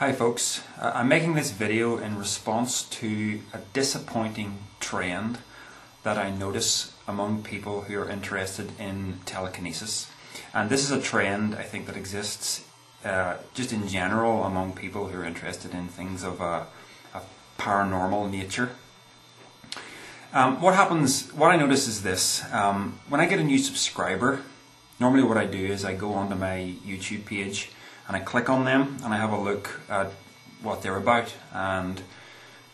Hi folks, I'm making this video in response to a disappointing trend that I notice among people who are interested in telekinesis. And this is a trend I think that exists just in general among people who are interested in things of a paranormal nature. What I notice is this: when I get a new subscriber, normally what I do is I go onto my YouTube page and I click on them and I have a look at what they're about, and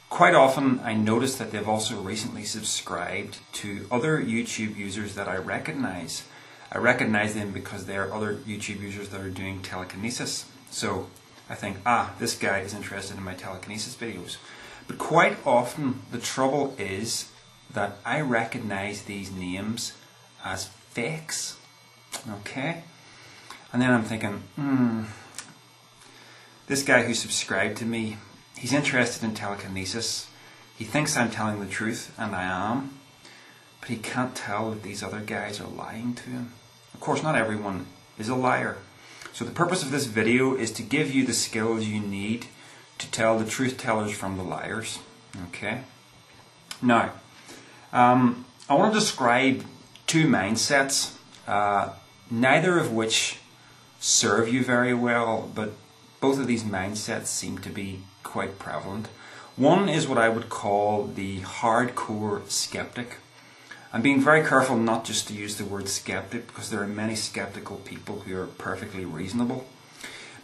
quite often I notice that they've also recently subscribed to other YouTube users that I recognize. I recognize them because they're other YouTube users that are doing telekinesis. So I think, this guy is interested in my telekinesis videos. But quite often the trouble is that I recognize these names as fakes. Okay? And then I'm thinking, this guy who subscribed to me, he's interested in telekinesis. He thinks I'm telling the truth, and I am. But he can't tell that these other guys are lying to him. Of course, not everyone is a liar. So the purpose of this video is to give you the skills you need to tell the truth tellers from the liars. Okay? Now, I want to describe two mindsets, neither of which serve you very well, but both of these mindsets seem to be quite prevalent. One is what I would call the hardcore skeptic. I'm being very careful not just to use the word skeptic, because there are many skeptical people who are perfectly reasonable.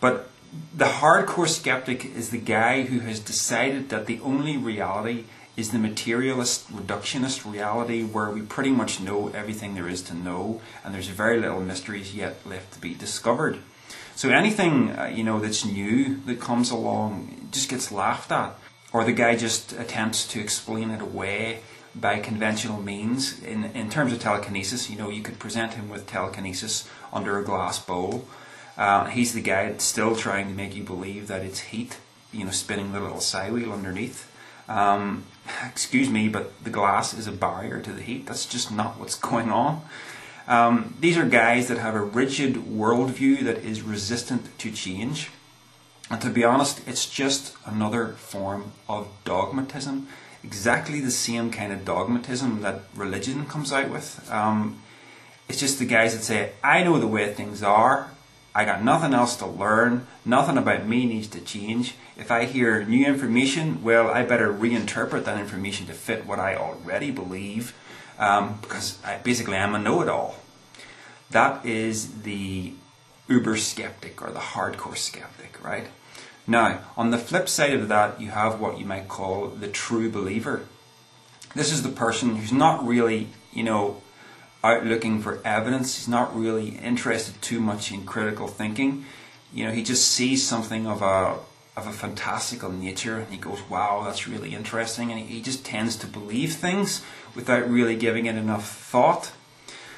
But the hardcore skeptic is the guy who has decided that the only reality is the materialist, reductionist reality, where we pretty much know everything there is to know, and there's very little mysteries yet left to be discovered. So anything that's new that comes along just gets laughed at, or the guy just attempts to explain it away by conventional means. In terms of telekinesis, you could present him with telekinesis under a glass bowl. He's the guy that's still trying to make you believe that it's heat, spinning the little psi wheel underneath. Excuse me, but the glass is a barrier to the heat. That's just not what's going on. These are guys that have a rigid worldview that is resistant to change. And to be honest, it's just another form of dogmatism. Exactly the same kind of dogmatism that religion comes out with. It's just the guys that say, I know the way things are. I got nothing else to learn. Nothing about me needs to change. If I hear new information, well, I better reinterpret that information to fit what I already believe, because I'm a know-it-all. That is the uber skeptic, or the hardcore skeptic, right? Now, on the flip side of that, you have what you might call the true believer. This is the person who's not really, out looking for evidence. He's not really interested too much in critical thinking. He just sees something of a fantastical nature, and he goes, wow, that's really interesting, and he just tends to believe things without really giving it enough thought.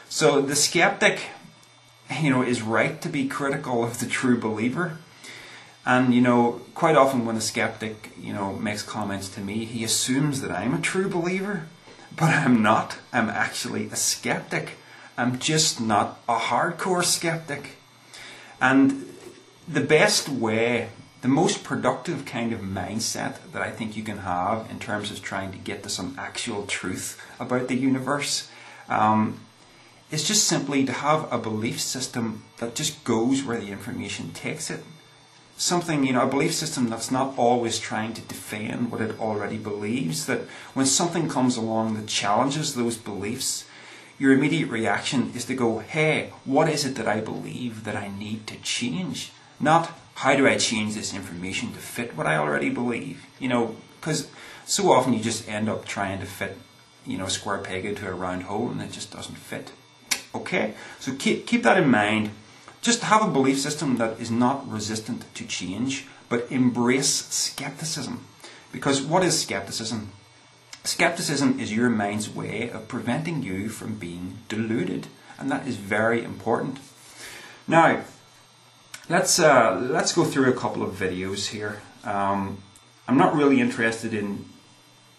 So the skeptic, is right to be critical of the true believer. And, quite often when a skeptic, makes comments to me, he assumes that I'm a true believer. But I'm not. I'm actually a skeptic. I'm just not a hardcore skeptic. And the best way, the most productive kind of mindset that I think you can have in terms of trying to get to some actual truth about the universe, is just simply to have a belief system that just goes where the information takes it. Something, a belief system that's not always trying to defend what it already believes, that when something comes along that challenges those beliefs, your immediate reaction is to go, hey, what is it that I believe that I need to change? Not, how do I change this information to fit what I already believe? Because so often you just end up trying to fit, a square peg into a round hole, and it just doesn't fit. Okay? So keep that in mind. Just have a belief system that is not resistant to change, but embrace skepticism. Because what is skepticism? Skepticism is your mind's way of preventing you from being deluded, and that is very important. Now, let's go through a couple of videos here. I'm not really interested in,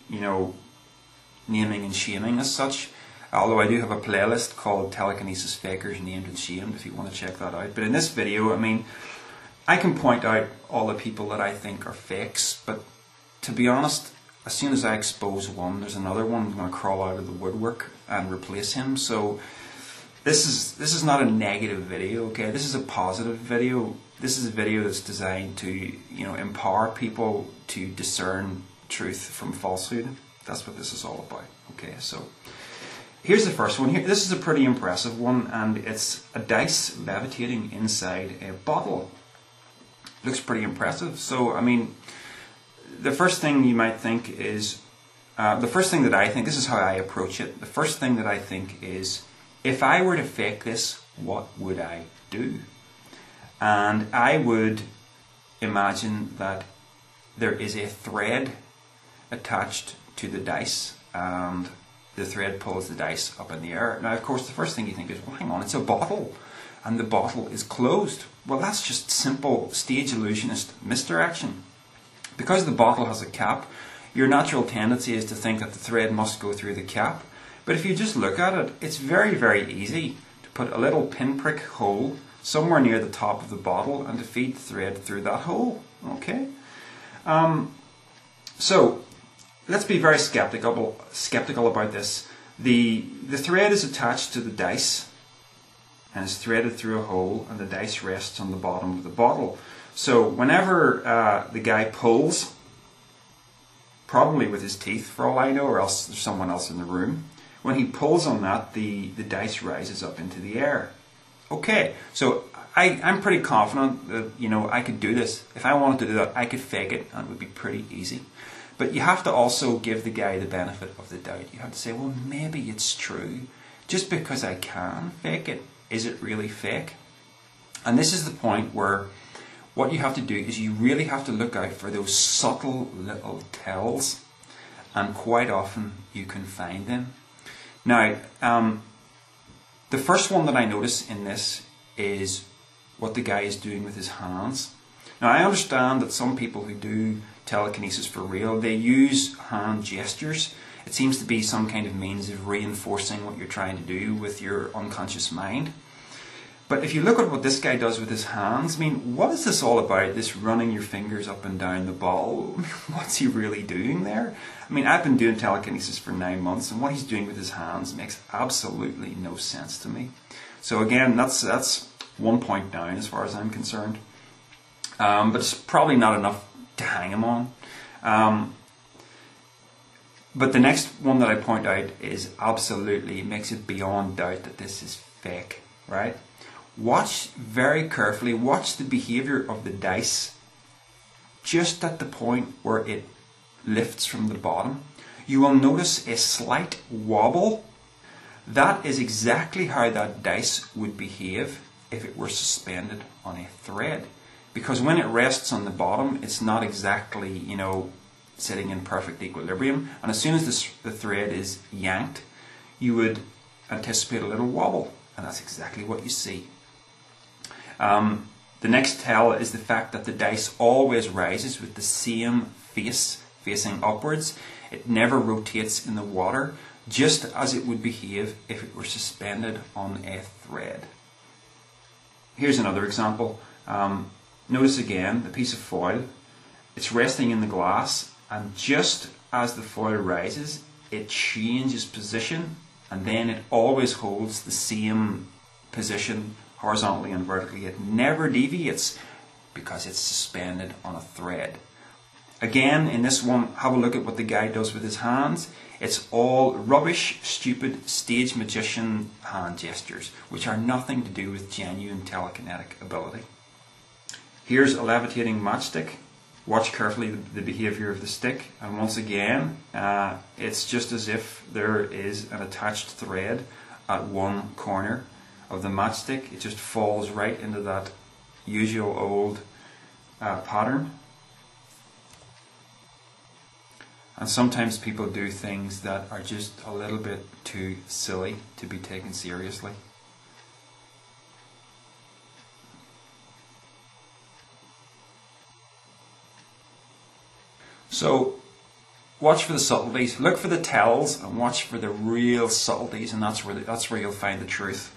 naming and shaming as such. Although I do have a playlist called Telekinesis Fakers Named and Shamed, if you want to check that out. But in this video, I can point out all the people that I think are fakes, but to be honest, as soon as I expose one, there's another one going to crawl out of the woodwork and replace him. So this is not a negative video, okay? This is a positive video. This is a video that's designed to, you know, empower people to discern truth from falsehood. That's what this is all about, okay? So here's the first one. Here, this is a pretty impressive one, and it's a dice levitating inside a bottle. Looks pretty impressive. So, I mean, the first thing you might think is, the first thing that I think, this is how I approach it, the first thing that I think is, if I were to fake this, what would I do? And I would imagine that there is a thread attached to the dice, and the thread pulls the dice up in the air. Now, of course, the first thing you think is, well, hang on, it's a bottle, and the bottle is closed. Well, that's just simple stage illusionist misdirection. Because the bottle has a cap, your natural tendency is to think that the thread must go through the cap. But if you just look at it, it's very, very easy to put a little pinprick hole somewhere near the top of the bottle and to feed the thread through that hole. Okay? So, let's be very skeptical about this. The thread is attached to the dice and is threaded through a hole, and the dice rests on the bottom of the bottle. So whenever the guy pulls, probably with his teeth for all I know, or else there's someone else in the room, when he pulls on that, the dice rises up into the air. Okay, so I'm pretty confident that, you know, I could do this. If I wanted to do that, I could fake it, and it would be pretty easy. But you have to also give the guy the benefit of the doubt. You have to say, well, maybe it's true. Just because I can fake it, is it really fake? And this is the point where what you have to do is you really have to look out for those subtle little tells, and quite often you can find them. Now, the first one that I notice in this is what the guy is doing with his hands. Now, I understand that some people who do telekinesis for real, they use hand gestures. It seems to be some kind of means of reinforcing what you're trying to do with your unconscious mind. But if you look at what this guy does with his hands, I mean, what is this all about, this running your fingers up and down the ball? What's he really doing there? I mean, I've been doing telekinesis for 9 months, and what he's doing with his hands makes absolutely no sense to me. So again, that's 1 point down as far as I'm concerned. But it's probably not enough to hang him on. But the next one that I point out is absolutely, makes it beyond doubt that this is fake, right? Watch very carefully, watch the behavior of the dice just at the point where it lifts from the bottom. You will notice a slight wobble. That is exactly how that dice would behave if it were suspended on a thread. Because when it rests on the bottom, it's not exactly, you know, sitting in perfect equilibrium. And as soon as the thread is yanked, you would anticipate a little wobble. And that's exactly what you see. The next tell is the fact that the dice always rises with the same face facing upwards. It never rotates in the water, just as it would behave if it were suspended on a thread. Here's another example. Notice again the piece of foil. It's resting in the glass, and just as the foil rises, it changes position, and then it always holds the same position horizontally and vertically. It never deviates because it's suspended on a thread. Again, in this one, have a look at what the guy does with his hands. It's all rubbish, stupid, stage magician hand gestures, which are nothing to do with genuine telekinetic ability. Here's a levitating matchstick. Watch carefully the behavior of the stick, and once again, it's just as if there is an attached thread at one corner of the matchstick. It just falls right into that usual old pattern. And sometimes people do things that are just a little bit too silly to be taken seriously. So, watch for the subtleties, look for the tells, and watch for the real subtleties, and that's where you'll find the truth.